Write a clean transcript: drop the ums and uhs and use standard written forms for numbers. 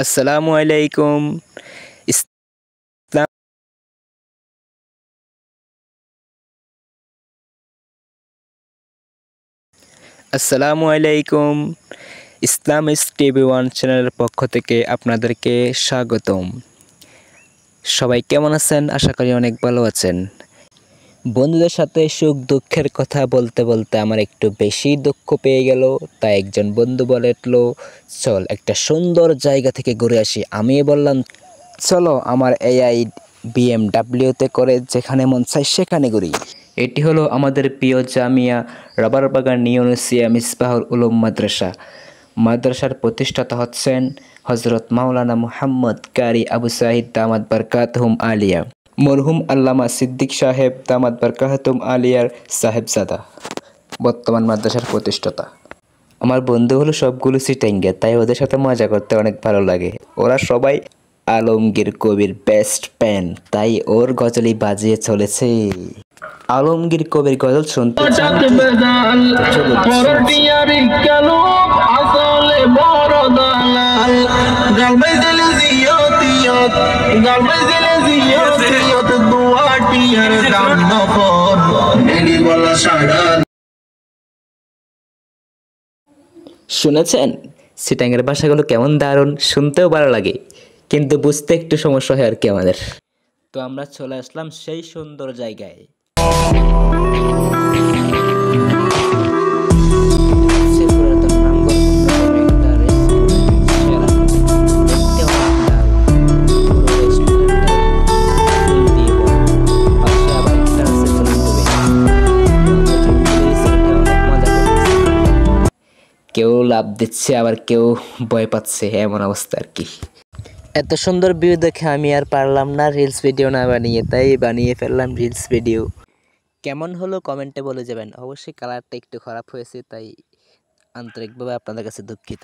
আসসালামু আলাইকুম। ইসলাম আসসালামু আলাইকুম। ইসলাম ইস টিভি ওয়ান চ্যানেলের পক্ষ থেকে আপনাদেরকে স্বাগতম। সবাই কেমন আছেন? আশা করি অনেক ভালো আছেন। বন্ধুদের সাথে সুখ দুঃখের কথা বলতে বলতে আমার একটু বেশি দুঃখ পেয়ে গেল। তাই একজন বন্ধু বলল, চল একটা সুন্দর জায়গা থেকে ঘুরে আসি। আমি বললাম, চলো আমার এআই বিএমডাব্লিউতে করে যেখানে মন চাই সেখানে ঘুরি। এটি হলো আমাদের প্রিয় জামিয়া রাবারবাগান নিউনুসিয়া মিসবাহুল উলুম মাদ্রাসা। মাদ্রাসার প্রতিষ্ঠাতা হচ্ছেন হজরত মাওলানা মুহাম্মদ কারি আবু সাহিদ দামাত বারকাতহুম আলিয়া, মরহুম আল্লামা সিদ্দিক সাহেব দামাত বারকাতহুম আলিয়ার সাহেবজাদা, বর্তমান মাদ্রাসার প্রতিষ্ঠাতা। আমার বন্ধু হলো সবগুলো চিটাঙ্গা, তাই ওদের সাথে মজা করতে অনেক ভালো লাগে। ওরা সবাই আলমগীর কবির বেস্ট ফ্যান, তাই ওর গজলই বাজিয়ে চলেছে। আলমগীর কবির গজল শুনতে চান কি? শুনেছেন চিটাঙ্গের ভাষাগুলো কেমন দারুণ, শুনতেও ভালো লাগে, কিন্তু বুঝতে একটু সমস্যা হয় আর কি আমাদের। তো আমরা চলে আসলাম সেই সুন্দর জায়গায়। কেউ লাভ দিচ্ছে আবার কেউ ভয় পাচ্ছে, এমন অবস্থা আর কি। এত সুন্দর ভিউ দেখে আমি আর পারলাম না রিলস ভিডিও না বানিয়ে, তাই বানিয়ে ফেললাম রিলস ভিডিও। কেমন হলো কমেন্টে বলে যাবেন। অবশ্যই কালারটা একটু খারাপ হয়েছে, তাই আন্তরিকভাবে আপনাদের কাছে দুঃখিত।